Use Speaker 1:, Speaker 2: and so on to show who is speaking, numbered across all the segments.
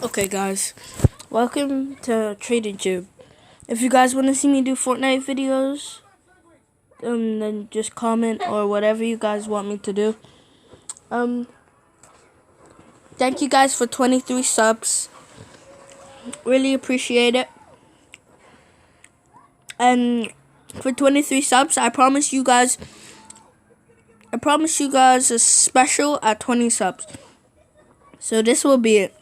Speaker 1: Okay, guys, welcome to Trading Tube. If you guys want to see me do Fortnite videos, then just comment or whatever you guys want me to do. Thank you guys for 23 subs. Really appreciate it. And for 23 subs, I promise you guys a special at 20 subs. So this will be it.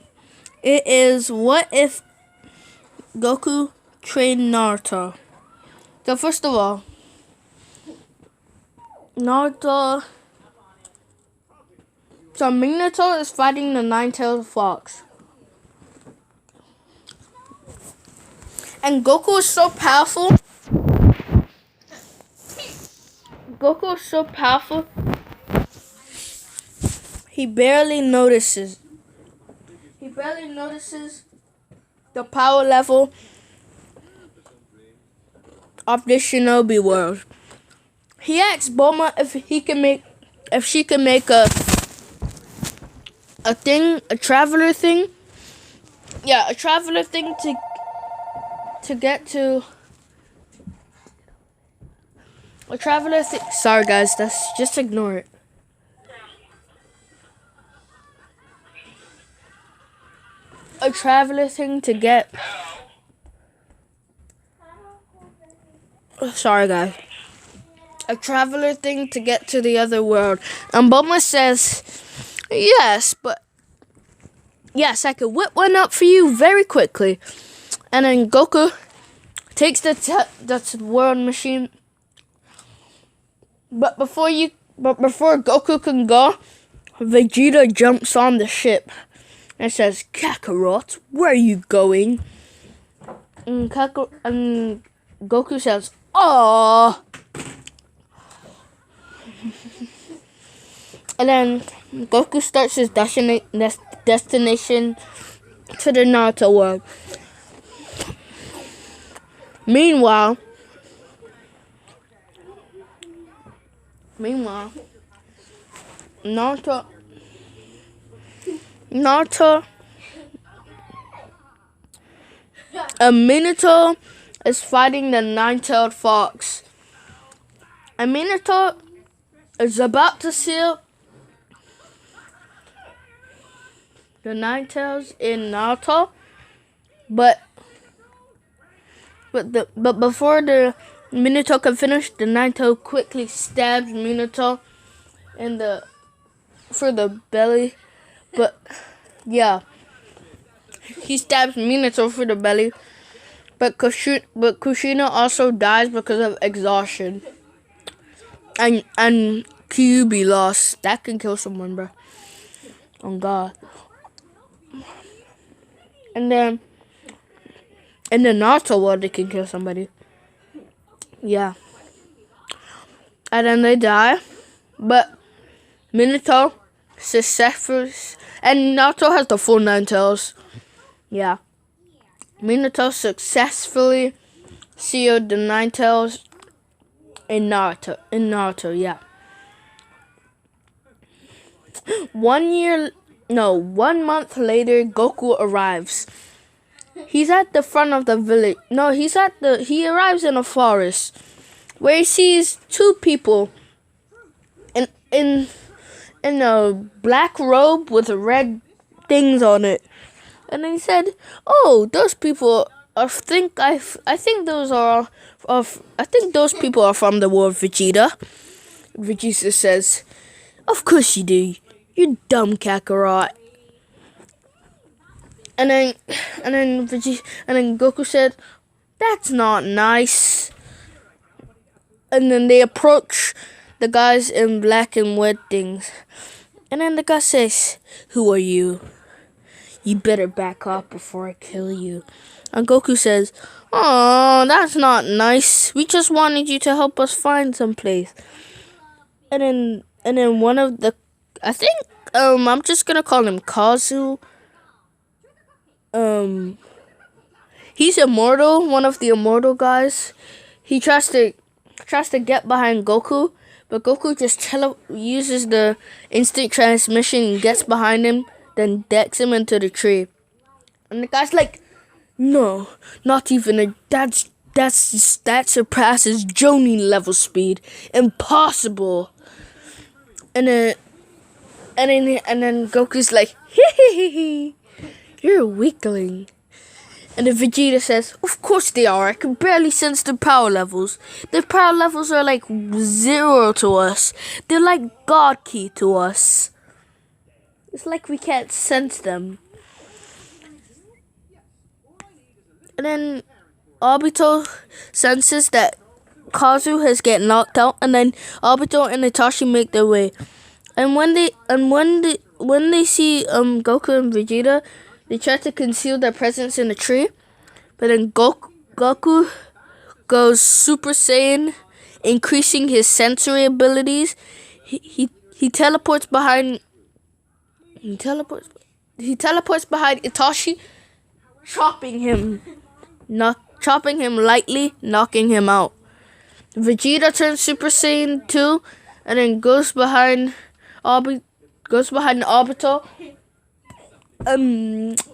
Speaker 1: It is what if Goku trained Naruto. So first of all, Minato is fighting the nine-tailed fox. And Goku is so powerful. He barely notices the power level of this shinobi world. He asked Bulma if she can make a traveler thing. Yeah, a traveler thing to get to a traveler thing. Sorry guys, just ignore it. A traveler thing to get. Sorry guys. A traveler thing to get to the other world. And Bulma says, yes, I could whip one up for you very quickly. And then Goku takes the world machine. But before Goku can go, Vegeta jumps on the ship and says, Kakarot, where are you going? And Goku says, "Aww." And then Goku starts his destination to the Naruto world. Meanwhile, Naruto Minato is fighting the nine-tailed fox. And Minato is about to seal the nine-tails in Naruto, but before the Minato can finish, the nine-tail quickly stabs Minato for the belly. But yeah, he stabs Minato for the belly. But Kushina also dies because of exhaustion. And Kyuubi lost. That can kill someone, bro. Oh God. And then in the Naruto world, they can kill somebody. Yeah. And then they die. But Minato successfully, and Naruto has the full nine tails. Yeah. Minato successfully sealed the nine tails in Naruto, yeah. 1 month later, Goku arrives. He's at the front of the village. No, he arrives in a forest where he sees two people in a black robe with red things on it. And then he said, "Oh, those people. I think those people are from the world Vegeta." Vegeta says, "Of course you do. You dumb Kakarot." And then Goku said, "That's not nice." And then they approach the guys in black and red things. And then the guy says, "Who are you? You better back up before I kill you." And Goku says, "Oh, that's not nice. We just wanted you to help us find some place." And then one of the, I think, I'm just gonna call him Kazu. He's immortal. One of the immortal guys. He tries to get behind Goku, but Goku just uses the instant transmission and gets behind him, then decks him into the tree. And the guy's like, no, not even a that surpasses Jonin level speed. Impossible. And then Goku's like, hee, you're a weakling. And then Vegeta says, of course they are. I can barely sense their power levels. Their power levels are like 0 to us. They're like God Key to us. It's like we can't sense them. And then Obito senses that Kazu has get knocked out, and then Obito and Itachi make their way. And when they see Goku and Vegeta, they try to conceal their presence in a tree. But then Goku goes Super Saiyan, increasing his sensory abilities. He teleports behind. He teleports behind Itachi, chopping him lightly, knocking him out. Vegeta turns Super Saiyan 2 and then goes behind Obito,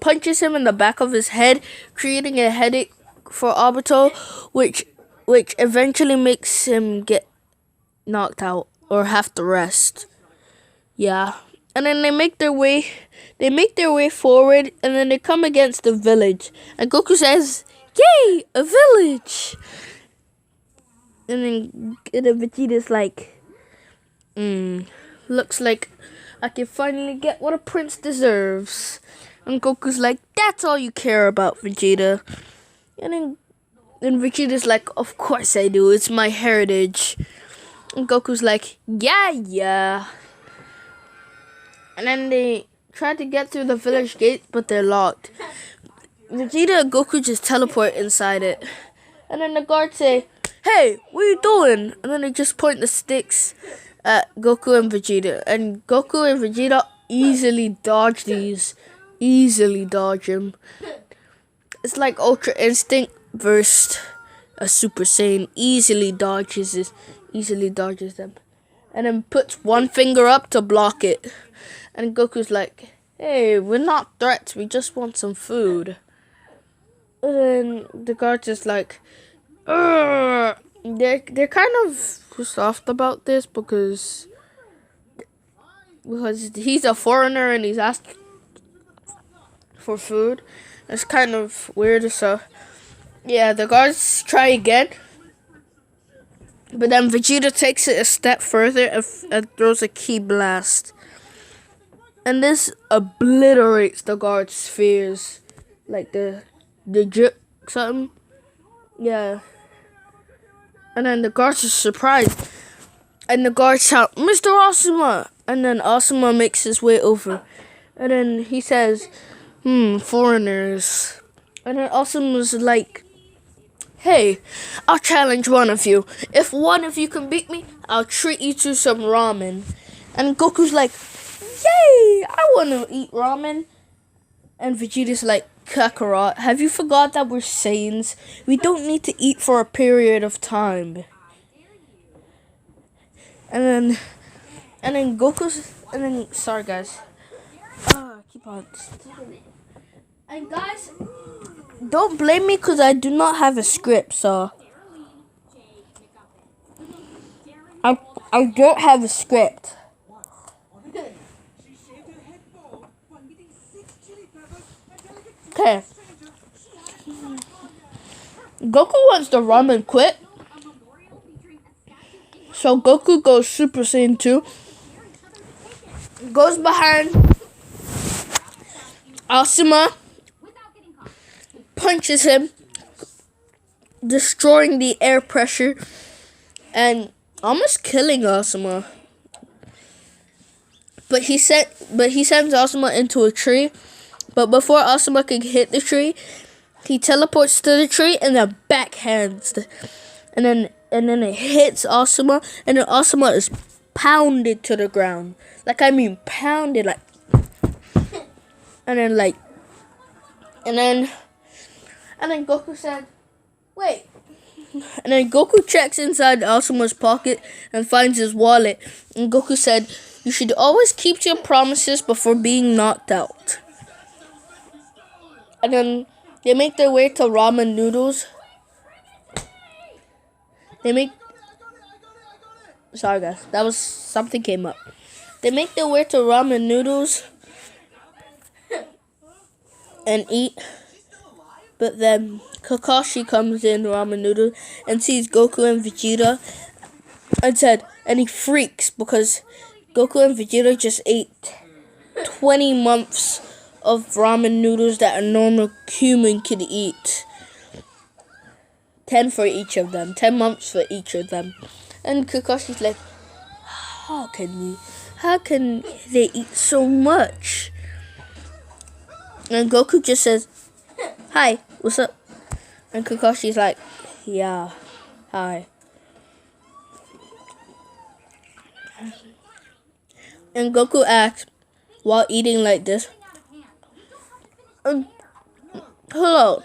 Speaker 1: punches him in the back of his head, creating a headache for Obito, which eventually makes him get knocked out or have to rest. Yeah. And then they make their way forward, and then they come against the village. And Goku says, "Yay, a village!" And then Vegeta's like, looks like I can finally get what a prince deserves. And Goku's like, that's all you care about, Vegeta. And then Vegeta's like, of course I do. It's my heritage. And Goku's like, yeah. And then they try to get through the village gate, but they're locked. Vegeta and Goku just teleport inside it. And then the guards say, hey, what are you doing? And then they just point the sticks at Goku and Vegeta. And Goku and Vegeta easily dodge these. Easily dodge him. It's like Ultra Instinct versus a Super Saiyan. Easily dodges them. And then puts one finger up to block it. And Goku's like, hey, we're not threats. We just want some food. And then the guard's just like, they're kind of soft about this because he's a foreigner and he's asking for food. It's kind of weird. So yeah, the guards try again, but then Vegeta takes it a step further and throws a ki blast, and this obliterates the guards' fears, like the drip something. Yeah. And then the guards are surprised. And the guards shout, Mr. Asuma! And then Asuma makes his way over. And then he says, foreigners. And then Asuma's like, hey, I'll challenge one of you. If one of you can beat me, I'll treat you to some ramen. And Goku's like, yay! I want to eat ramen. And Vegeta's like, Kakarot, have you forgot that we're Saiyans? We don't need to eat for a period of time. And then sorry guys. Keep on. And guys, don't blame me because I do not have a script, so I don't have a script. Okay. Goku wants the ramen quit. So Goku goes Super Saiyan 2. Goes behind Asuma. Punches him. Destroying the air pressure. And almost killing Asuma. But he sends Asuma into a tree. But before Asuma can hit the tree, he teleports to the tree and then backhands. And then it hits Asuma, and then Asuma is pounded to the ground. Pounded, and then Goku said, wait. And then Goku checks inside Asuma's pocket and finds his wallet. And Goku said, you should always keep your promises before being knocked out. And then they make their way to ramen noodles. They make... Sorry guys, that was... Something came up. They make their way to ramen noodles and eat. But then Kakashi comes in ramen noodle and sees Goku and Vegeta and he freaks because Goku and Vegeta just ate 20 months of ramen noodles that a normal human could eat. 10 for each of them. 10 months for each of them. And Kakashi's like, how can they eat so much? And Goku just says, hi, what's up? And Kakashi's like, yeah, hi. And Goku asks, while eating like this, hello,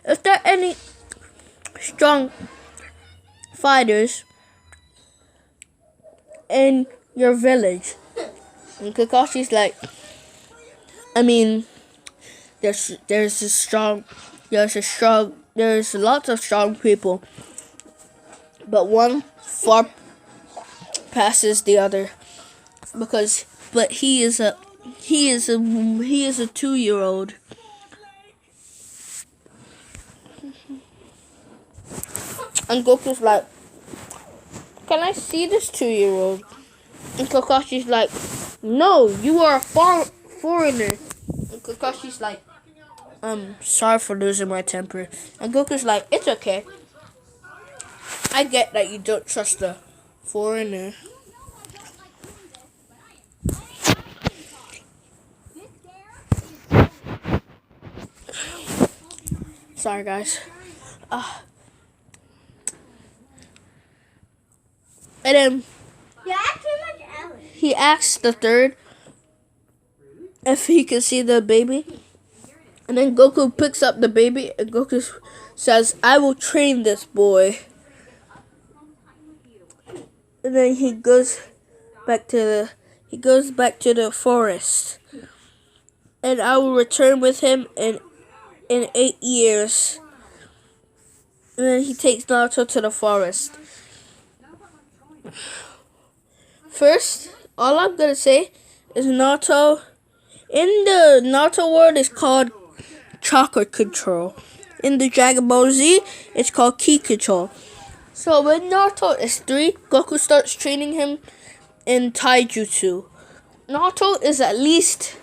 Speaker 1: is there any strong fighters in your village? And Kakashi's like, I mean, there's lots of strong people, but one far passes the other but he is a 2-year-old. And Goku's like, can I see this 2-year-old? And Kakashi's like, no, you are a foreigner. And Kakashi's like, sorry for losing my temper. And Goku's like, it's okay. I get that you don't trust a foreigner. Sorry, guys. And then he asks the third if he can see the baby. And then Goku picks up the baby and Goku says, I will train this boy. And then he goes back to the forest. And I will return with him in 8 years. And then he takes Naruto to the forest. First, all I'm gonna say is Naruto in the Naruto world is called chakra control. In the Dragon Ball Z, it's called ki control. So when Naruto is 3, Goku starts training him in taijutsu. Naruto is at least,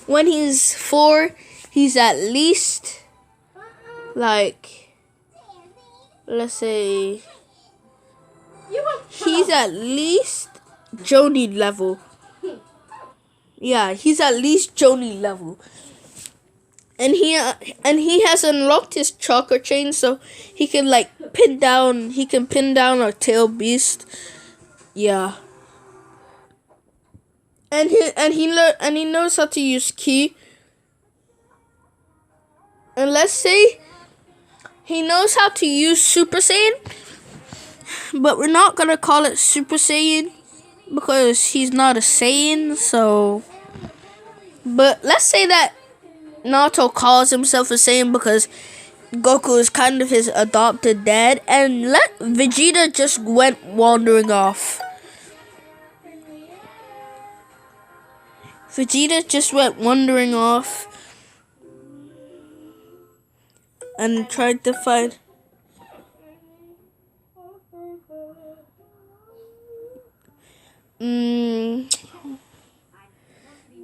Speaker 1: when he's 4, he's at least, like, let's say, he's at least Jonin level. Yeah, he's at least Jonin level. And he has unlocked his chakra chain, so he can pin down a tail beast. Yeah. And he knows how to use ki. And let's say he knows how to use Super Saiyan, but we're not gonna call it Super Saiyan because he's not a Saiyan. So, but let's say that Naruto calls himself a Saiyan because Goku is kind of his adopted dad, and let Vegeta just went wandering off. Vegeta just went wandering off and tried to find.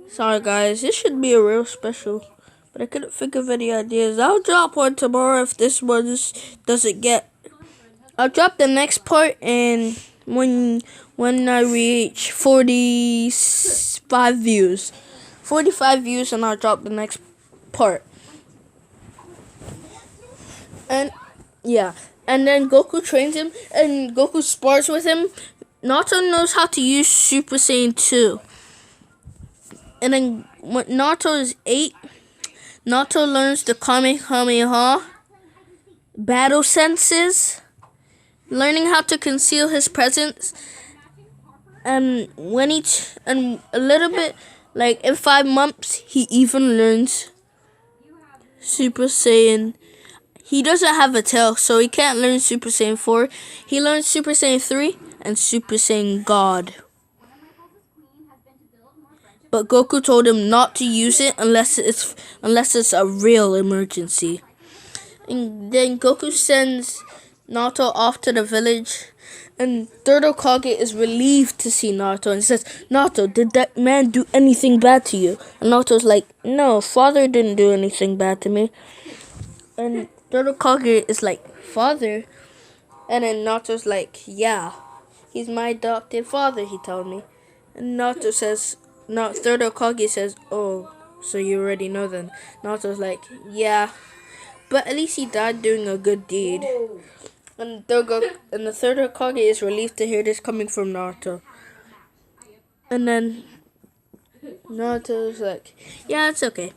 Speaker 1: Sorry guys, this should be a real special, but I couldn't think of any ideas. I'll drop one tomorrow if this one doesn't get. I'll drop the next part, and when I reach 45 views, and I'll drop the next part. And yeah, and then Goku trains him, and Goku spars with him. Naruto knows how to use Super Saiyan 2. And then when Naruto is 8, Naruto learns the Kamehameha, battle senses, learning how to conceal his presence, and and a little bit, in 5 months, he even learns Super Saiyan. He doesn't have a tail, so he can't learn Super Saiyan 4. He learns Super Saiyan 3 and Super Saiyan God. But Goku told him not to use it unless it's a real emergency. And then Goku sends Naruto off to the village, and Third Hokage is relieved to see Naruto and says, "Naruto, did that man do anything bad to you?" And Naruto's like, "No, father didn't do anything bad to me." And Third Hokage is like, "Father?" And then Naruto's like, "Yeah, he's my adopted father, he told me." And Naruto says, Third Hokage says, "Oh, so you already know then." Naruto's like, "Yeah. But at least he died doing a good deed." And the Third Hokage is relieved to hear this coming from Naruto. And then Naruto's like, "Yeah, it's okay.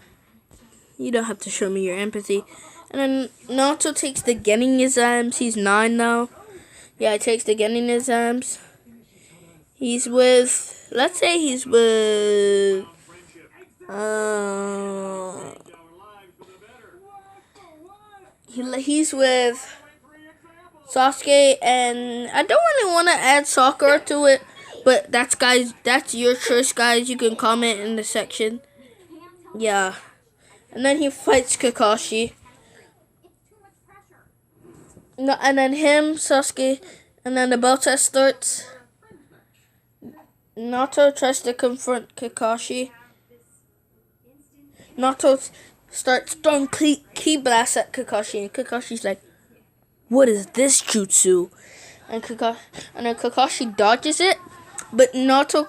Speaker 1: You don't have to show me your empathy." And then Naruto takes the Genin exams. He's 9 now. Yeah, he takes the Genin exams. He's with, let's say he's with, he's with Sasuke, and I don't really want to add Sakura to it, but that's your choice, guys. You can comment in the section. Yeah. And then he fights Kakashi. No, and then him, Sasuke, and then the battle test starts. Naruto tries to confront Kakashi. Naruto starts throwing ki blasts at Kakashi, and Kakashi's like, "What is this jutsu?" And then Kakashi dodges it, but Naruto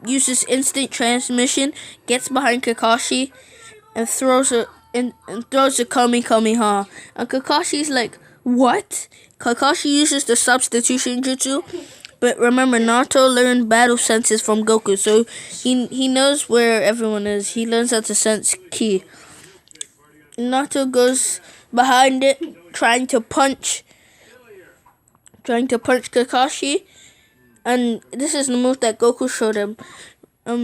Speaker 1: uses instant transmission, gets behind Kakashi, and throws a Kamehameha. And Kakashi's like, "What?" Kakashi uses the substitution jutsu, but remember, Naruto learned battle senses from Goku, so he knows where everyone is. He learns how to sense ki. Naruto goes behind it, trying to punch Kakashi, and this is the move that Goku showed him.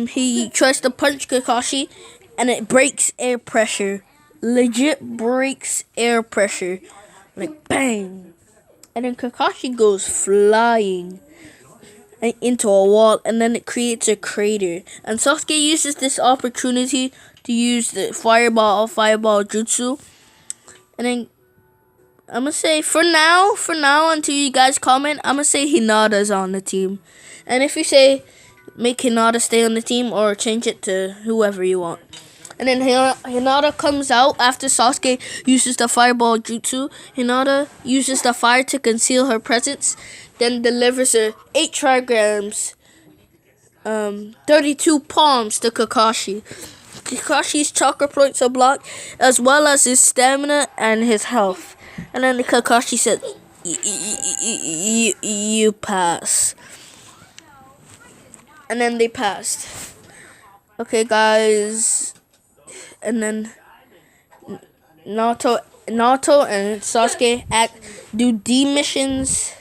Speaker 1: He tries to punch Kakashi, and it breaks air pressure. Legit breaks air pressure, like bang. And then Kakashi goes flying into a wall, and then it creates a crater. And Sasuke uses this opportunity to use the fireball jutsu. And then I'm gonna say for now, until you guys comment, I'm gonna say Hinata's on the team. And if you say make Hinata stay on the team or change it to whoever you want. And then Hinata comes out after Sasuke uses the fireball jutsu. Hinata uses the fire to conceal her presence, then delivers her 8 trigrams, 32 palms to Kakashi. Kakashi's chakra points are blocked, as well as his stamina and his health. And then Kakashi said, "You pass." And then they passed. Okay, guys. And then Naruto and Sasuke do D missions,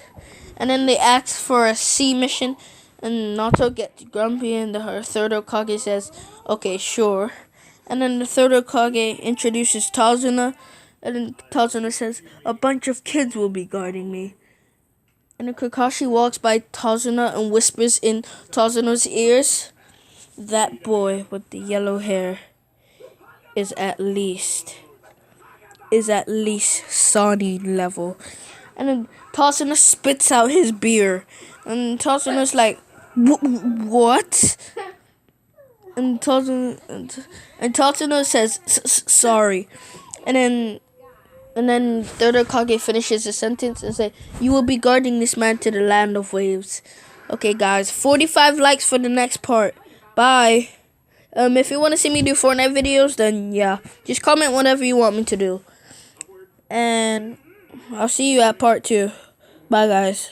Speaker 1: and then they ask for a C mission, and Naruto gets grumpy, and her Third Hokage says, "Okay, sure." And then the Third Hokage introduces Tazuna, and then Tazuna says, "A bunch of kids will be guarding me." And then Kakashi walks by Tazuna and whispers in Tazuna's ears, "That boy with the yellow hair is at least Sani level." And then Tazuna spits out his beer, and Tazuna's like, "What?" And Tazuna says, "Sorry." And then Third Hokage finishes the sentence and says, "You will be guarding this man to the land of waves." Okay, guys, 45 likes for the next part. Bye. If you want to see me do Fortnite videos, then yeah, just comment whatever you want me to do. And I'll see you at part 2. Bye, guys.